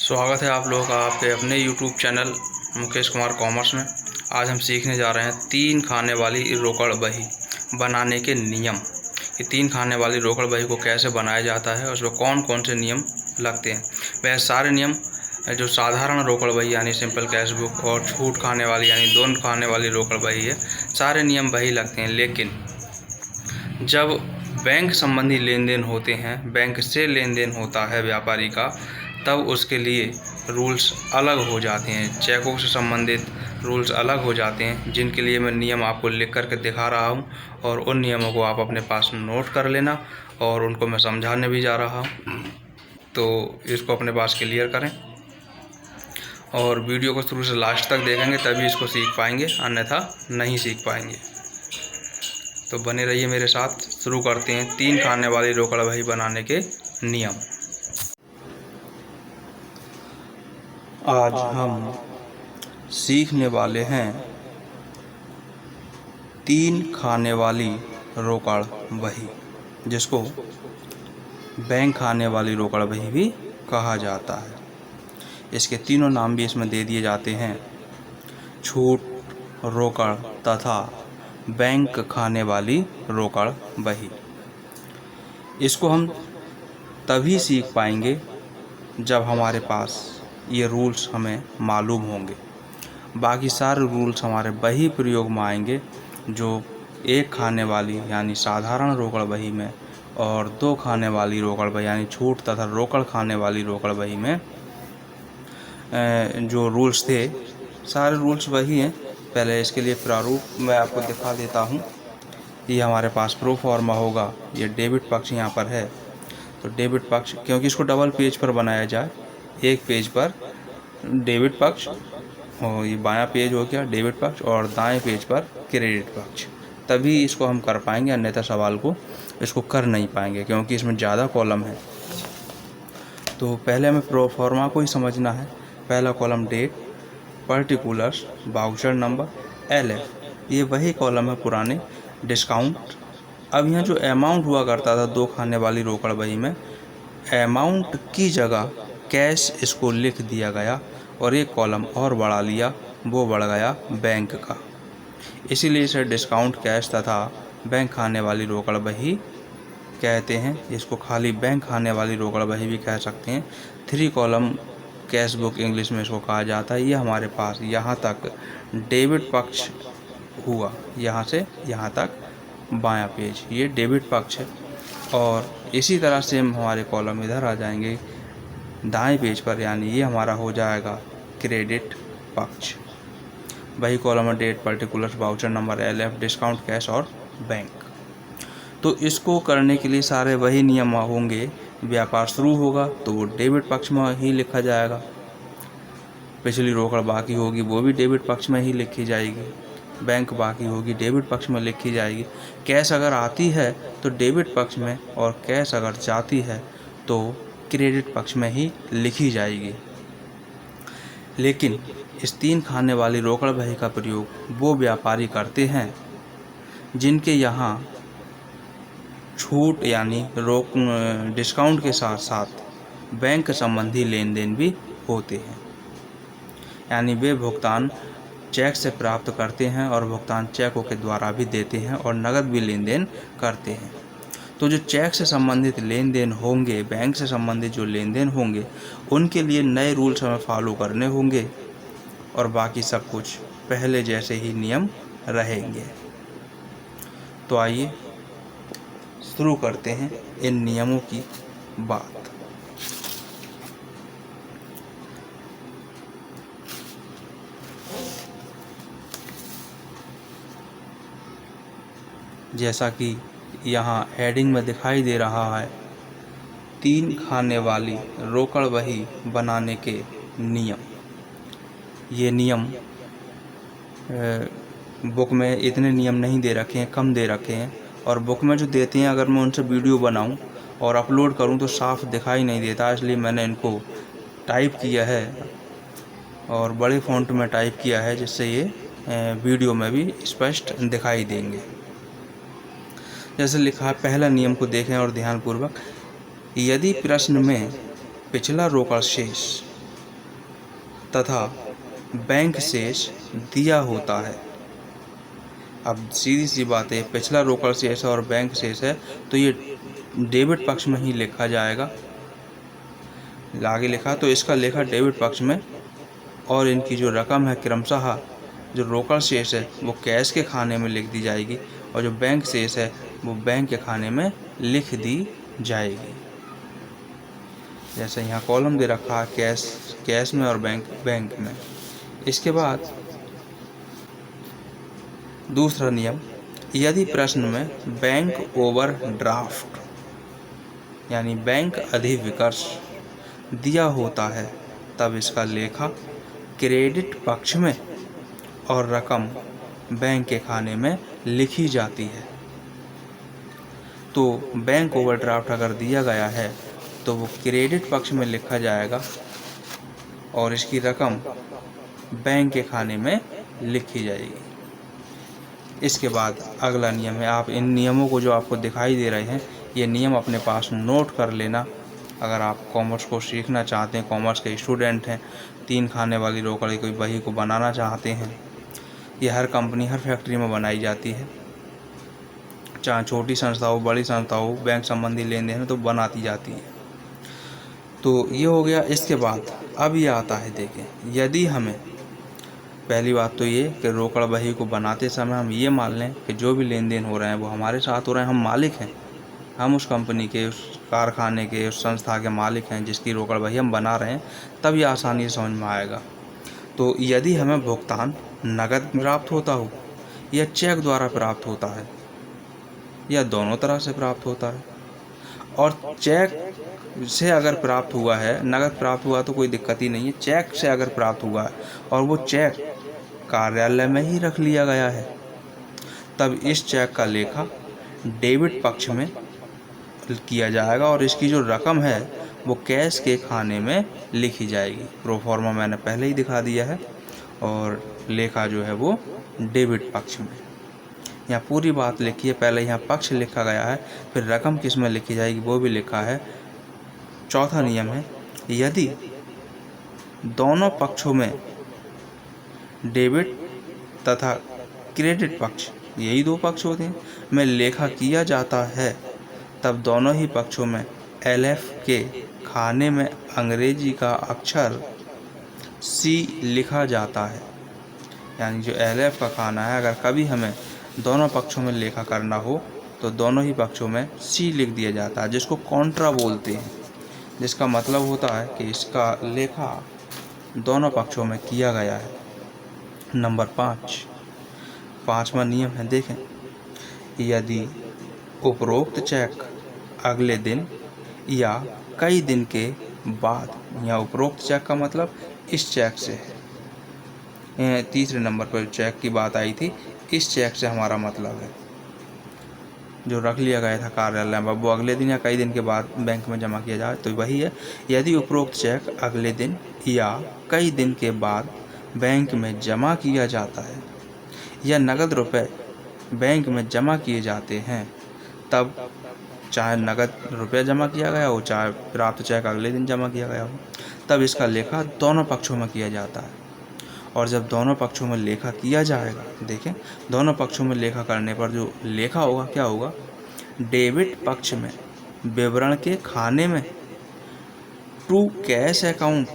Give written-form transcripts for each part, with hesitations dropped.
स्वागत है आप लोगों का आपके अपने YouTube channel Mukesh Kumar commerce में। आज हम सीखने जा रहे हैं 3 खाने वाली रोकड़ बही बनाने के नियम। ये 3 खाने वाली रोकड़ बही को कैसे बनाया जाता है, उसमें कौन कौन से नियम लगते हैं। वह सारे नियम जो साधारण रोकड़ बही यानी सिंपल कैश बुक और छूट खाने वाली यानी 2 खाने वाली रोकड़ बही है, सारे नियम वही लगते हैं। लेकिन जब बैंक संबंधी लेन देन होते हैं, बैंक से लेन देन होता है व्यापारी का, तब उसके लिए रूल्स अलग हो जाते हैं। चेकों से संबंधित रूल्स अलग हो जाते हैं, जिनके लिए मैं नियम आपको लिख करके दिखा रहा हूं, और उन नियमों को आप अपने पास नोट कर लेना, और उनको मैं समझाने भी जा रहा हूं। तो इसको अपने पास क्लियर करें और वीडियो को शुरू से लास्ट तक देखेंगे, तभी इसको सीख पाएंगे, अन्यथा नहीं सीख पाएंगे। तो बने रहिए मेरे साथ। शुरू करते हैं 3 खाने वाली रोकड़ बही बनाने के नियम। आज हम सीखने वाले हैं 3 खाने वाली रोकड़ बही, जिसको बैंक खाने वाली रोकड़ बही भी कहा जाता है। इसके तीनों नाम भी इसमें दे दिए जाते हैं: छूट, रोकड़ तथा बैंक खाने वाली रोकड़ बही। इसको हम तभी सीख पाएंगे जब हमारे पास ये रूल्स हमें मालूम होंगे। बाकी सारे रूल्स हमारे बही प्रयोग में आएंगे, जो 1 खाने वाली यानी साधारण रोकड़ बही में और 2 खाने वाली रोकड़ बही यानी छूट तथा रोकड़ खाने वाली रोकड़ बही में जो रूल्स थे, सारे रूल्स वही हैं। पहले इसके लिए प्रारूप मैं आपको दिखा देता हूँ। ये हमारे पास प्रो फॉर्मा होगा। ये डेबिट पक्ष यहाँ पर है, तो डेबिट पक्ष, क्योंकि इसको डबल पेज पर बनाया जाए, एक पेज पर डेबिट पक्ष और ये बायां पेज हो गया डेबिट पक्ष, और दाएं पेज पर क्रेडिट पक्ष, तभी इसको हम कर पाएंगे, अन्यथा सवाल को इसको कर नहीं पाएंगे, क्योंकि इसमें ज़्यादा कॉलम है। तो पहले हमें प्रो फॉर्मा को ही समझना है। पहला column date, particulars, voucher number, LF, ये वही कॉलम है पुराने डिस्काउंट। अब यहाँ जो अमाउंट हुआ करता था 2 खाने वाली रोकड़ बही में, अमाउंट की जगह कैश इसको लिख दिया गया और एक कॉलम और बढ़ा लिया, वो बढ़ गया बैंक का। इसीलिए इसे डिस्काउंट कैश तथा बैंक खाने वाली रोकड़ बही कहते हैं। इसको खाली बैंक खाने वाली रोकड़ बही भी कह सकते हैं। 3 कॉलम कैश बुक इंग्लिश में इसको कहा जाता है। ये हमारे पास यहाँ तक डेबिट पक्ष हुआ, यहाँ से यहाँ तक बायां पेज, ये डेबिट पक्ष है। और इसी तरह से हमारे कॉलम इधर आ जाएंगे दाएं पेज पर, यानी ये हमारा हो जाएगा क्रेडिट पक्ष। वही कॉलम है date, particulars, voucher number, LF, discount cash और बैंक। तो इसको करने के लिए सारे वही नियम होंगे। व्यापार शुरू होगा तो वो डेबिट पक्ष में ही लिखा जाएगा, पिछली रोकड़ बाकी होगी वो भी डेबिट पक्ष में ही लिखी जाएगी, बैंक बाकी होगी डेबिट पक्ष में लिखी जाएगी। कैश अगर आती है तो डेबिट पक्ष में, और कैश अगर जाती है तो क्रेडिट पक्ष में ही लिखी जाएगी। लेकिन इस 3 खाने वाली रोकड़ बही का प्रयोग वो व्यापारी करते हैं जिनके यहाँ छूट यानी डिस्काउंट के साथ साथ बैंक संबंधी लेन देन भी होते हैं। यानी वे भुगतान चेक से प्राप्त करते हैं और भुगतान चेकों के द्वारा भी देते हैं और नकद भी लेन देन करते हैं। तो जो चेक से संबंधित लेन देन होंगे, बैंक से संबंधित जो लेन देन होंगे, उनके लिए नए रूल्स हमें फॉलो करने होंगे, और बाकी सब कुछ पहले जैसे ही नियम रहेंगे। तो आइए शुरू करते हैं इन नियमों की बात। जैसा कि यहाँ हेडिंग में दिखाई दे रहा है, 3 खाने वाली रोकड़ बही बनाने के नियम। ये नियम बुक में इतने नियम नहीं दे रखे हैं, कम दे रखे हैं, और बुक में जो देते हैं अगर मैं उनसे वीडियो बनाऊं और अपलोड करूं तो साफ दिखाई नहीं देता, इसलिए मैंने इनको टाइप किया है और बड़े फ़ॉन्ट में टाइप किया है, जिससे ये वीडियो में भी स्पष्ट दिखाई देंगे। जैसे लिखा है, पहला नियम को देखें और ध्यानपूर्वक। यदि प्रश्न में पिछला रोकड़ शेष तथा बैंक शेष दिया होता है। अब सीधी सी बात है, पिछला रोकड़ शेष और बैंक शेष है तो ये डेबिट पक्ष में ही लिखा जाएगा। आगे लिखा तो इसका लेखा डेबिट पक्ष में, और इनकी जो रकम है क्रमशः जो रोकड़ शेष है वो कैश के खाने में लिख दी जाएगी, और जो बैंक शेष है वो बैंक के खाने में लिख दी जाएगी। जैसे यहाँ कॉलम दे रखा है कैश में और बैंक में। इसके बाद दूसरा नियम, यदि प्रश्न में बैंक ओवरड्राफ्ट यानी बैंक अधिविकर्ष दिया होता है तब इसका लेखा क्रेडिट पक्ष में और रकम बैंक के खाने में लिखी जाती है। तो बैंक ओवरड्राफ्ट अगर दिया गया है तो वो क्रेडिट पक्ष में लिखा जाएगा और इसकी रकम बैंक के खाने में लिखी जाएगी। इसके बाद अगला नियम है, आप इन नियमों को जो आपको दिखाई दे रहे हैं ये नियम अपने पास नोट कर लेना। अगर आप कॉमर्स को सीखना चाहते हैं, कॉमर्स के स्टूडेंट हैं, 3 खाने वाली रोकड़ की बही को बनाना चाहते हैं, ये हर कंपनी हर फैक्ट्री में बनाई जाती है, चाहे छोटी संस्था हो बड़ी संस्था हो, बैंक संबंधी लेन देन तो बनाती जाती है। तो ये हो गया। इसके बाद अब ये आता है, देखें, यदि हमें पहली बात तो ये कि रोकड़ बही को बनाते समय हम ये मान लें कि जो भी लेन देन हो रहे हैं वो हमारे साथ हो रहे हैं, हम मालिक हैं, हम उस कंपनी के, उस कारखाने के, उस संस्था के मालिक हैं जिसकी रोकड़ बही हम बना रहे हैं, तब ये आसानी से समझ में आएगा। तो यदि हमें भुगतान नकद प्राप्त होता हो या चेक द्वारा प्राप्त होता है या दोनों तरह से प्राप्त होता है, और चेक से अगर प्राप्त हुआ है, नकद प्राप्त हुआ तो कोई दिक्कत ही नहीं है, चेक से अगर प्राप्त हुआ है और वो चेक कार्यालय में ही रख लिया गया है तब इस चेक का लेखा डेबिट पक्ष में किया जाएगा और इसकी जो रकम है वो कैश के खाने में लिखी जाएगी। प्रोफॉर्मा मैंने पहले ही दिखा दिया है, और लेखा जो है वो डेबिट पक्ष में। यहाँ पूरी बात लिखी है, पहले यहाँ पक्ष लिखा गया है, फिर रकम किस में लिखी जाएगी वो भी लिखा है। चौथा नियम है, यदि दोनों पक्षों में डेबिट तथा क्रेडिट पक्ष, यही 2 पक्ष होते हैं, में लेखा किया जाता है तब दोनों ही पक्षों में LF के खाने में अंग्रेजी का अक्षर C लिखा जाता है। यानी जो LF का खाना है, अगर कभी हमें दोनों पक्षों में लेखा करना हो तो दोनों ही पक्षों में C लिख दिया जाता है, जिसको कॉन्ट्रा बोलते हैं, जिसका मतलब होता है कि इसका लेखा दोनों पक्षों में किया गया है। नंबर 5, 5वां नियम है, देखें, यदि उपरोक्त चेक अगले दिन या कई दिन के बाद, या उपरोक्त चेक का मतलब इस चेक से है, तीसरे नंबर पर चेक की बात आई थी, इस चेक से हमारा मतलब है जो रख लिया गया था कार्यालय में, वो अगले दिन या कई दिन के बाद बैंक में जमा किया जाए, तो वही है, यदि उपरोक्त चेक अगले दिन या कई दिन के बाद बैंक में जमा किया जाता है या नकद रुपए बैंक में जमा किए जाते हैं, तब चाहे नकद रुपया जमा किया गया हो, चाहे प्राप्त चेक अगले दिन जमा किया गया हो, तब इसका लेखा दोनों पक्षों में किया जाता है। और जब दोनों पक्षों में लेखा किया जाएगा, देखें, दोनों पक्षों में लेखा करने पर जो लेखा होगा क्या होगा, डेबिट पक्ष में विवरण के खाने में टू कैश अकाउंट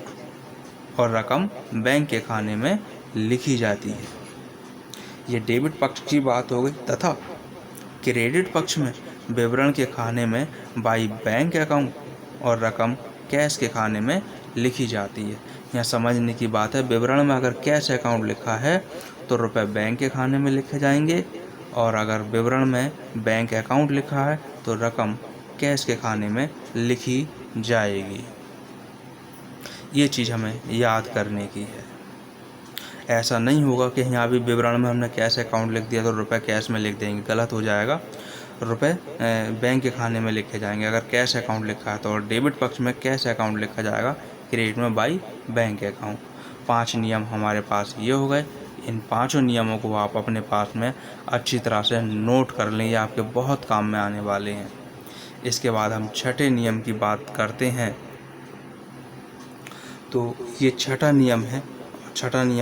और रकम बैंक के खाने में लिखी जाती है। ये डेबिट पक्ष की बात हो गई। तथा क्रेडिट पक्ष में विवरण के खाने में बाई बैंक अकाउंट और रकम कैश के खाने में लिखी जाती है। यहाँ समझने की बात है, विवरण में अगर कैश अकाउंट लिखा है तो रुपए बैंक के खाने में लिखे जाएंगे, और अगर विवरण में बैंक अकाउंट लिखा है तो रकम कैश के खाने में लिखी जाएगी। ये चीज़ हमें याद करने की है। ऐसा नहीं होगा कि यहाँ भी विवरण में हमने कैश अकाउंट लिख दिया तो रुपए कैश में लिख देंगे, गलत हो जाएगा, रुपए बैंक के खाने में लिखे जाएंगे अगर कैश अकाउंट लिखा है तो। और डेबिट पक्ष में कैश अकाउंट लिखा जाएगा, क्रेडिट में बाई बैंक अकाउंट। 5 नियम हमारे पास ये हो गए। इन 5 नियमों को आप अपने पास में अच्छी तरह से नोट कर लें, ये आपके बहुत काम में आने वाले हैं। इसके बाद हम 6ठे नियम की बात करते हैं। तो ये छठा नियम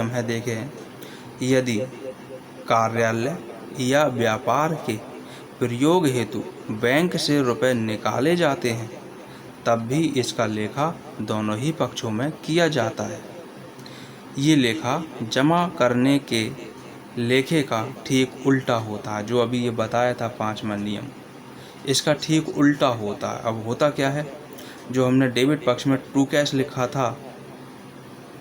है देखें, यदि कार्यालय या व्यापार के प्रयोग हेतु बैंक से रुपए निकाले जाते हैं तब भी इसका लेखा दोनों ही पक्षों में किया जाता है। ये लेखा जमा करने के लेखे का ठीक उल्टा होता है। जो अभी ये बताया था 5वां नियम, इसका ठीक उल्टा होता है। अब होता क्या है, जो हमने डेबिट पक्ष में टू कैश लिखा था,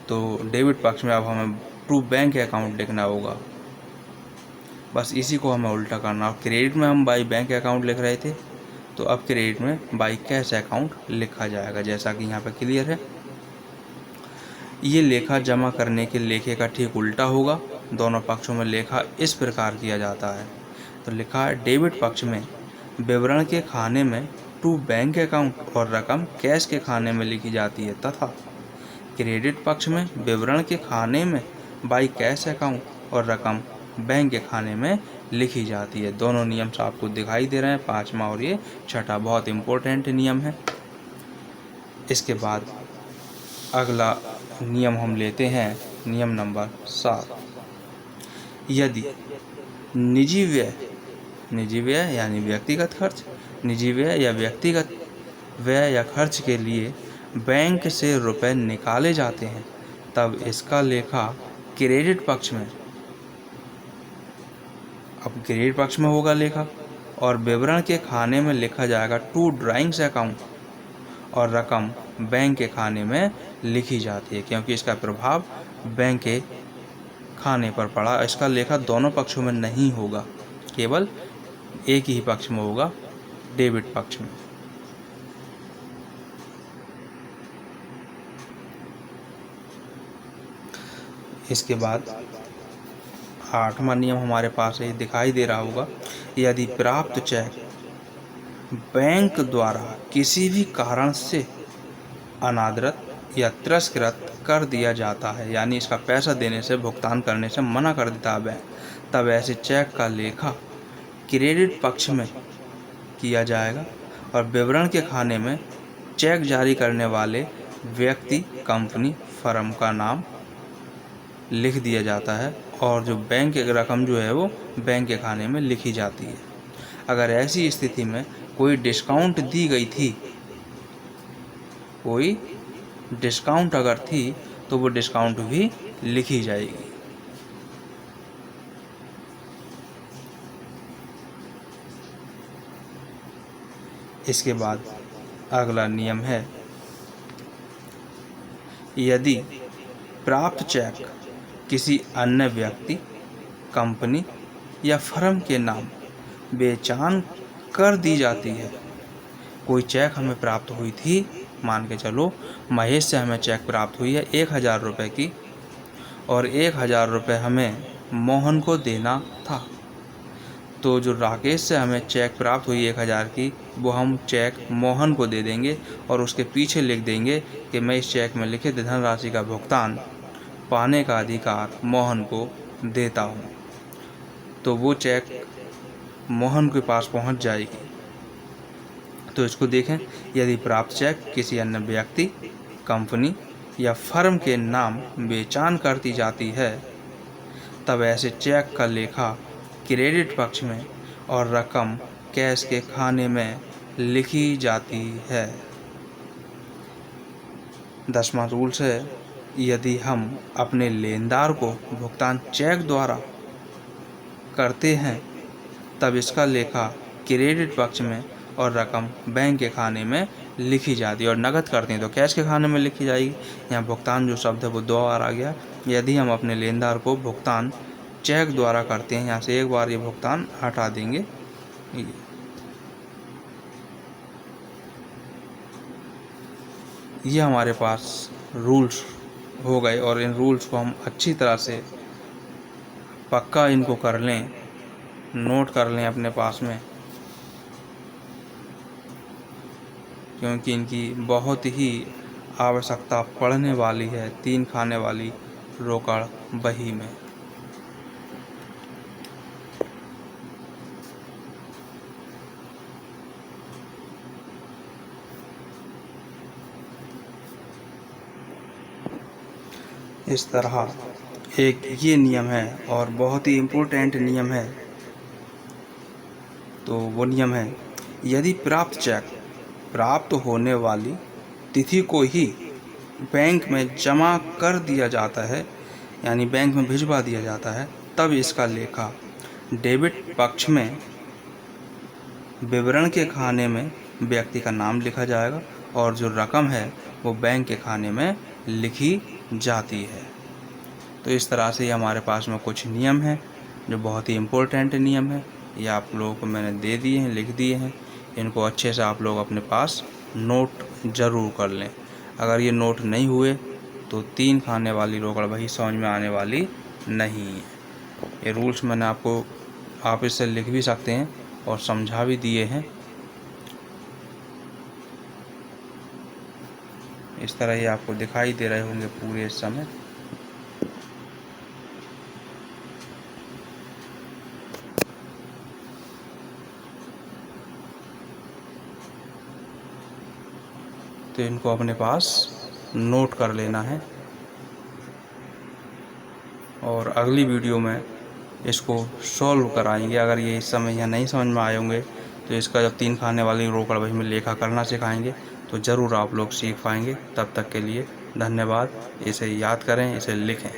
तो डेबिट पक्ष में अब हमें टू बैंक अकाउंट लिखना होगा। बस इसी को हमें उल्टा करना। और क्रेडिट में हम बाई बैंक अकाउंट लिख रहे थे, तो अब क्रेडिट में बाई कैश अकाउंट लिखा जाएगा, जैसा कि यहाँ पे क्लियर है। ये लेखा जमा करने के लेखे का ठीक उल्टा होगा। दोनों पक्षों में लेखा इस प्रकार किया जाता है। तो लिखा है, डेबिट पक्ष में विवरण के खाने में टू बैंक अकाउंट और रकम कैश के खाने में लिखी जाती है, तथा क्रेडिट पक्ष में विवरण के खाने में बाई कैश अकाउंट और रकम बैंक के खाने में लिखी जाती है। दोनों नियम आपको दिखाई दे रहे हैं, 5वां और ये छठा। बहुत इम्पोर्टेंट नियम है। इसके बाद अगला नियम हम लेते हैं, नियम नंबर 7। यदि निजी व्यय यानी व्यक्तिगत खर्च, निजी व्यय या व्यक्तिगत व्यय या खर्च के लिए बैंक से रुपए निकाले जाते हैं तब इसका लेखा क्रेडिट पक्ष में, अब क्रेडिट पक्ष में होगा लेखा, और विवरण के खाने में लिखा जाएगा टू ड्राइंग्स अकाउंट, और रकम बैंक के खाने में लिखी जाती है, क्योंकि इसका प्रभाव बैंक के खाने पर पड़ा। इसका लेखा दोनों पक्षों में नहीं होगा, केवल एक ही पक्ष में होगा, डेबिट पक्ष में। इसके बाद 8वां नियम हमारे पास है, दिखाई दे रहा होगा। यदि प्राप्त चेक बैंक द्वारा किसी भी कारण से अनादृत या तिरस्कृत कर दिया जाता है, यानी इसका पैसा देने से, भुगतान करने से मना कर देता है बैंक, तब ऐसे चेक का लेखा क्रेडिट पक्ष में किया जाएगा, और विवरण के खाने में चेक जारी करने वाले व्यक्ति, कंपनी, फर्म का नाम लिख दिया जाता है, और जो बैंक की रकम जो है वो बैंक के खाने में लिखी जाती है। अगर ऐसी स्थिति में कोई डिस्काउंट दी गई थी, कोई डिस्काउंट अगर थी, तो वो डिस्काउंट भी लिखी जाएगी। इसके बाद अगला नियम है, यदि प्राप्त चेक किसी अन्य व्यक्ति, कंपनी या फर्म के नाम बेचान कर दी जाती है। कोई चेक हमें प्राप्त हुई थी, मान के चलो महेश से हमें चेक प्राप्त हुई है 1000 रुपये की, और 1000 रुपये हमें मोहन को देना था। तो जो राकेश से हमें चेक प्राप्त हुई 1000 की, वो हम चेक मोहन को दे देंगे, और उसके पीछे लिख देंगे कि मैं इस चेक में लिखित धनराशि का भुगतान पाने का अधिकार मोहन को देता हूँ। तो वो चेक मोहन के पास पहुँच जाएगी। तो इसको देखें, यदि प्राप्त चेक किसी अन्य व्यक्ति, कंपनी या फर्म के नाम बेचान करती जाती है, तब ऐसे चेक का लेखा क्रेडिट पक्ष में और रकम कैश के खाने में लिखी जाती है। 10वां रूल्स है, यदि हम अपने लेनदार को भुगतान चेक द्वारा करते हैं तब इसका लेखा क्रेडिट पक्ष में और रकम बैंक के खाने में लिखी जाती है, और नकद करते हैं तो कैश के खाने में लिखी जाएगी। यहाँ भुगतान जो शब्द है वो 2 बार आ गया। यदि हम अपने लेनदार को भुगतान चेक द्वारा करते हैं, यहाँ से एक बार ये भुगतान हटा देंगे। ये हमारे पास रूल्स हो गए, और इन रूल्स को हम अच्छी तरह से पक्का इनको कर लें, नोट कर लें अपने पास में, क्योंकि इनकी बहुत ही आवश्यकता पड़ने वाली है 3 खाने वाली रोकड़ बही में। इस तरह एक ये नियम है और बहुत ही इम्पोर्टेंट नियम है। तो वो नियम है, यदि प्राप्त चेक प्राप्त होने वाली तिथि को ही बैंक में जमा कर दिया जाता है, यानी बैंक में भिजवा दिया जाता है, तब इसका लेखा डेबिट पक्ष में विवरण के खाने में व्यक्ति का नाम लिखा जाएगा और जो रकम है वो बैंक के खाने में लिखी जाती है। तो इस तरह से हमारे पास में कुछ नियम हैं जो बहुत ही इम्पोर्टेंट नियम है। ये आप लोगों को मैंने दे दिए हैं, लिख दिए हैं। इनको अच्छे से आप लोग अपने पास नोट ज़रूर कर लें। अगर ये नोट नहीं हुए तो 3 खाने वाली रोकड़ बही समझ में आने वाली नहीं है। ये रूल्स मैंने आपको आप इससे लिख भी सकते हैं और समझा भी दिए हैं। इस तरह ये आपको दिखाई दे रहे होंगे पूरे इस समय। तो इनको अपने पास नोट कर लेना है और अगली वीडियो में इसको सॉल्व कराएंगे। अगर ये इस समय यहाँ नहीं समझ में आए होंगे तो इसका जब 3 खाने वाली रोकड़ बही में लेखा करना सिखाएंगे तो ज़रूर आप लोग सीख पाएंगे। तब तक के लिए धन्यवाद। इसे याद करें, इसे लिखें।